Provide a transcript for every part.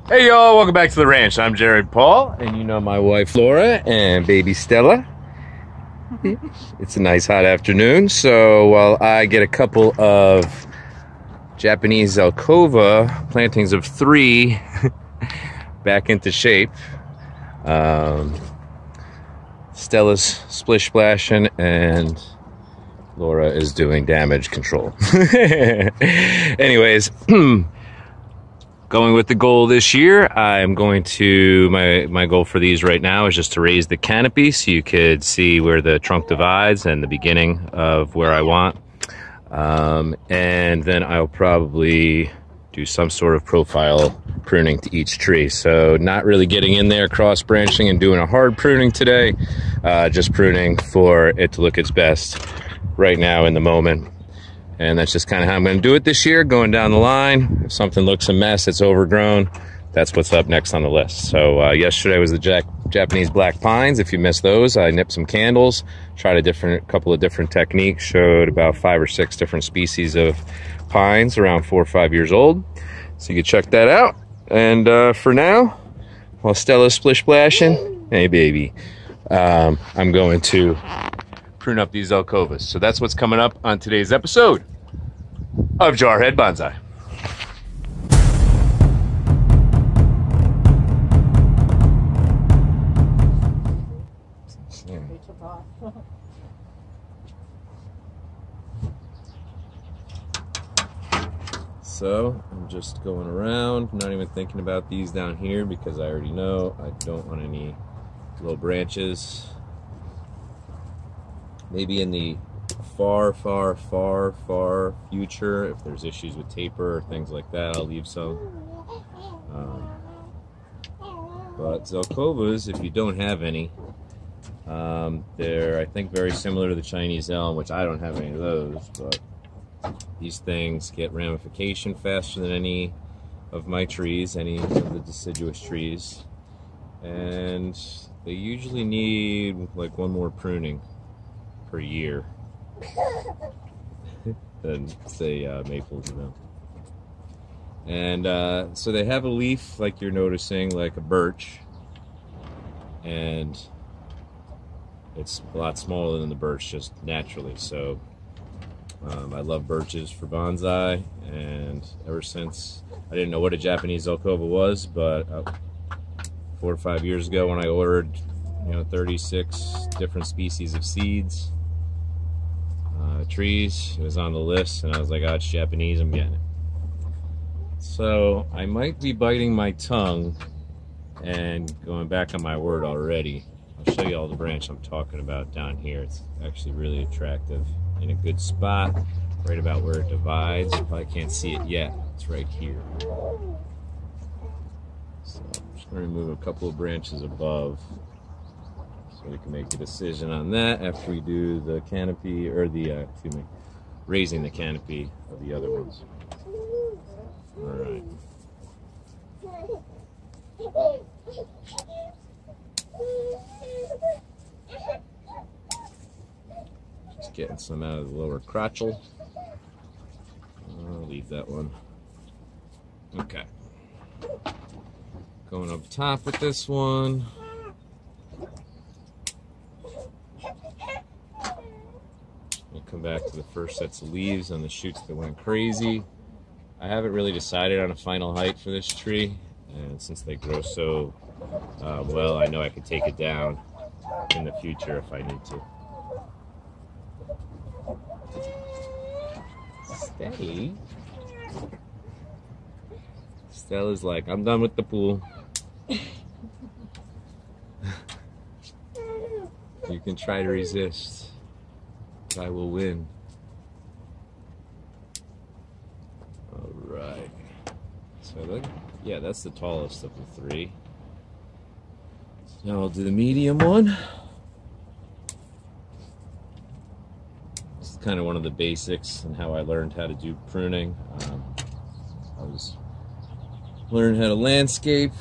Hey y'all, welcome back to the ranch. I'm Jared Paul, and you know my wife Laura and baby Stella. It's a nice hot afternoon, so while I get a couple of Japanese Zelkova plantings of 3 back into shape, Stella's splish splashing and Laura is doing damage control. Anyways, going with the goal this year, I'm going to, my goal for these right now is just to raise the canopy so you could see where the trunk divides and the beginning of where I want. And then I'll probably do some sort of profile pruning to each tree. So not really getting in there, cross branching and doing a hard pruning today, just pruning for it to look its best right now in the moment. And that's just kind of how I'm going to do it this year, going down the line. If something looks a mess, it's overgrown, that's what's up next on the list. So yesterday was the Japanese black pines. If you missed those, I nipped some candles, tried a couple of different techniques, showed about 5 or 6 different species of pines around 4 or 5 years old. So you can check that out. And for now, while Stella's splish splashing, hey baby, I'm going to prune up these Zelkovas. So that's what's coming up on today's episode of Jarhead Bonsai. So I'm just going around, not even thinking about these down here because I already know I don't want any low branches. Maybe in the far future, if there's issues with taper or things like that, I'll leave some. But Zelkovas, if you don't have any, they're, I think, very similar to the Chinese elm, which I don't have any of those, but these things get ramification faster than any of my trees, any of the deciduous trees, and they usually need like 1 more pruning per year than say maples, you know. And so they have a leaf like you're noticing, like a birch, and it's a lot smaller than the birch just naturally. So I love birches for bonsai, and ever since, I didn't know what a Japanese Zelkova was, but 4 or 5 years ago when I ordered 36 different species of seeds, trees, it was on the list, and I was like, oh, it's Japanese, I'm getting it. So I might be biting my tongue and going back on my word already. I'll show you all the branch I'm talking about down here. It's actually really attractive in a good spot, right about where it divides. You probably can't see it yet, it's right here. So I'm just going to remove a couple of branches above, so we can make a decision on that after we do the canopy, or the, raising the canopy of the other ones. All right. Just getting some out of the lower crotchal. I'll leave that one. Okay. Going up top with this one. Come back to the first sets of leaves on the shoots that went crazy. I haven't really decided on a final height for this tree, and since they grow so well, I know I could take it down in the future if I need to. Steady. Stella's like, I'm done with the pool. You can try to resist. I will win. Alright. So yeah, that's the tallest of the 3. Now I'll do the medium one. This is kind of one of the basics and how I learned how to do pruning. I was learning how to landscape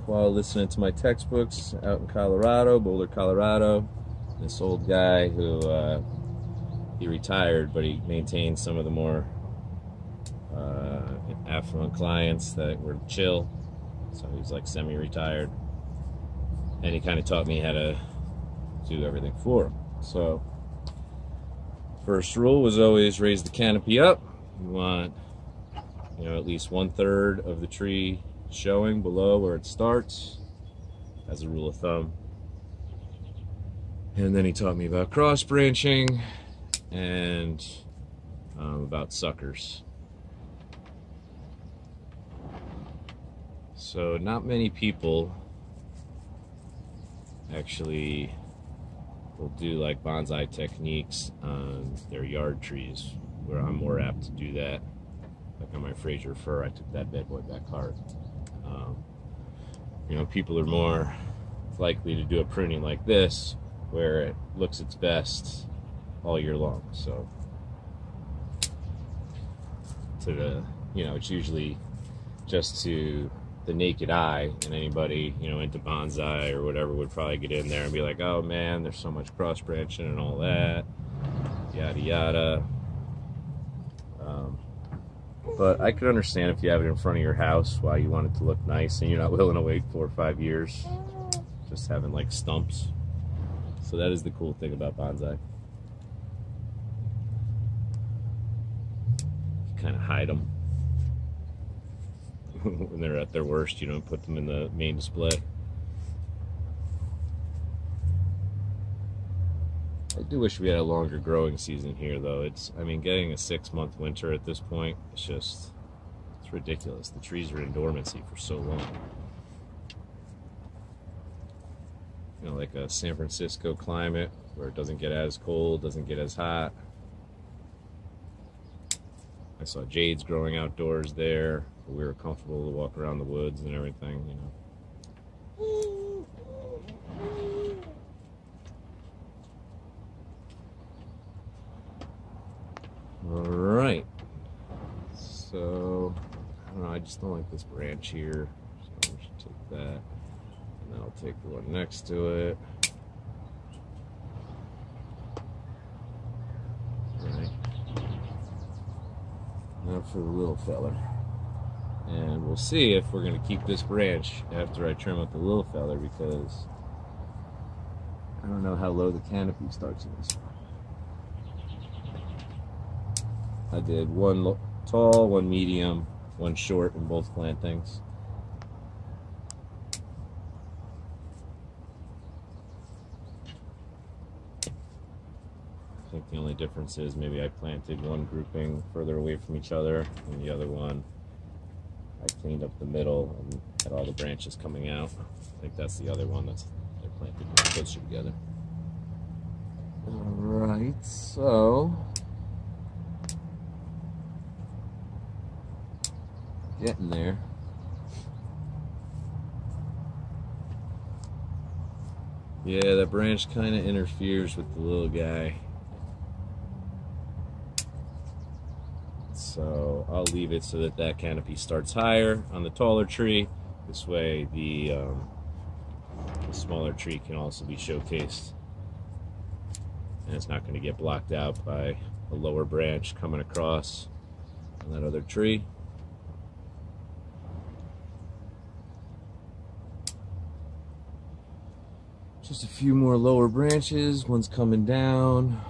while listening to my textbooks out in Colorado, Boulder, Colorado. This old guy who he retired, but he maintained some of the more affluent clients that were chill. So he's like semi-retired, and he kind of taught me how to do everything for him. So first rule was always raise the canopy up. You want, you know, at least 1/3 of the tree showing below where it starts, as a rule of thumb. And then he taught me about cross branching and about suckers. So not many people actually will do like bonsai techniques on their yard trees, where I'm more apt to do that. Like on my Fraser fir, I took that bad boy back hard. You know, people are more likely to do a pruning like this, where it looks its best all year long. So to the, you know, it's usually just to the naked eye, and anybody, you know, into bonsai or whatever would probably get in there and be like, oh man, there's so much cross branching and all that, yada yada. But I could understand if you have it in front of your house, why you want it to look nice and you're not willing to wait 4 or 5 years just having like stumps. So that is the cool thing about bonsai. You kind of hide them. When they're at their worst, you don't put them in the main display. I do wish we had a longer growing season here, though. I mean, getting a 6-month winter at this point, it's ridiculous. The trees are in dormancy for so long. You know, like a San Francisco climate, where it doesn't get as cold, doesn't get as hot. I saw jades growing outdoors there. We were comfortable to walk around the woods and everything, you know. Alright, so I don't know, I just don't like this branch here, so I should take that, and then I'll take the one next to it. Alright, now for the little feller, and we'll see if we're going to keep this branch after I trim up the little feller, because I don't know how low the canopy starts in this one. I did one tall, one medium, one short in both plantings. I think the only difference is maybe I planted one grouping further away from each other, and the other one I cleaned up the middle and had all the branches coming out. I think that's the other one, they're planted closer together. Alright, so getting there. Yeah, that branch kind of interferes with the little guy. So I'll leave it so that that canopy starts higher on the taller tree. This way the smaller tree can also be showcased. And it's not going to get blocked out by a lower branch coming across on that other tree. Just a few more lower branches, one's coming down.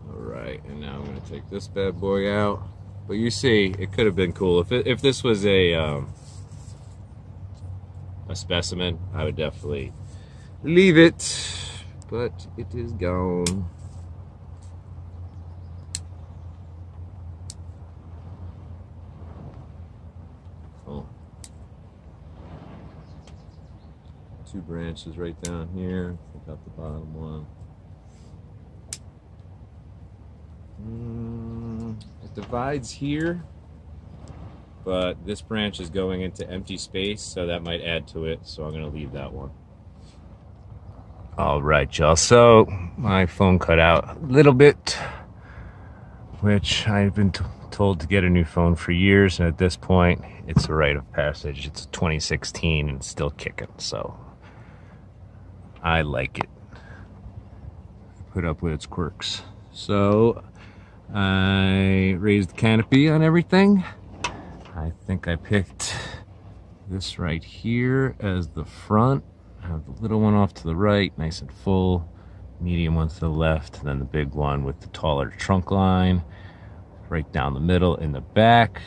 Alright, and now I'm going to take this bad boy out. But you see, it could have been cool. If this was a specimen, I would definitely leave it. But it is gone. Oh. 2 branches right down here. Take out the bottom one. It divides here, but this branch is going into empty space, so that might add to it, so I'm going to leave that one. Alright, y'all, so my phone cut out a little bit, which I've been told to get a new phone for years, and at this point it's a rite of passage. It's 2016 and it's still kicking, so I like it. Put up with its quirks. So I raised the canopy on everything. I think I picked this right here as the front. I have the little one off to the right, nice and full. Medium one to the left, and then the big one with the taller trunk line right down the middle in the back,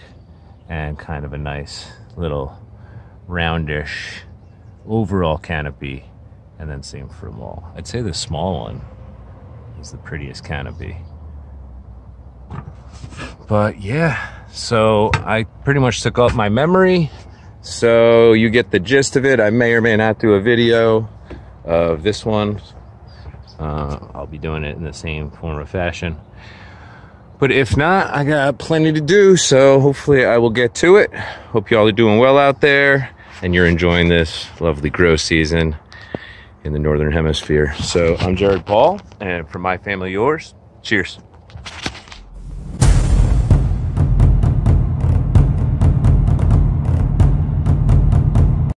and kind of a nice little roundish overall canopy, and then same for them all. I'd say the small one is the prettiest canopy. But yeah, so I pretty much took out my memory, so you get the gist of it. I may or may not do a video of this one. I'll be doing it in the same form of fashion, but if not, I got plenty to do, so hopefully I will get to it. Hope y'all are doing well out there and you're enjoying this lovely grow season in the Northern Hemisphere. So I'm Jared Paul, and from my family, yours, cheers.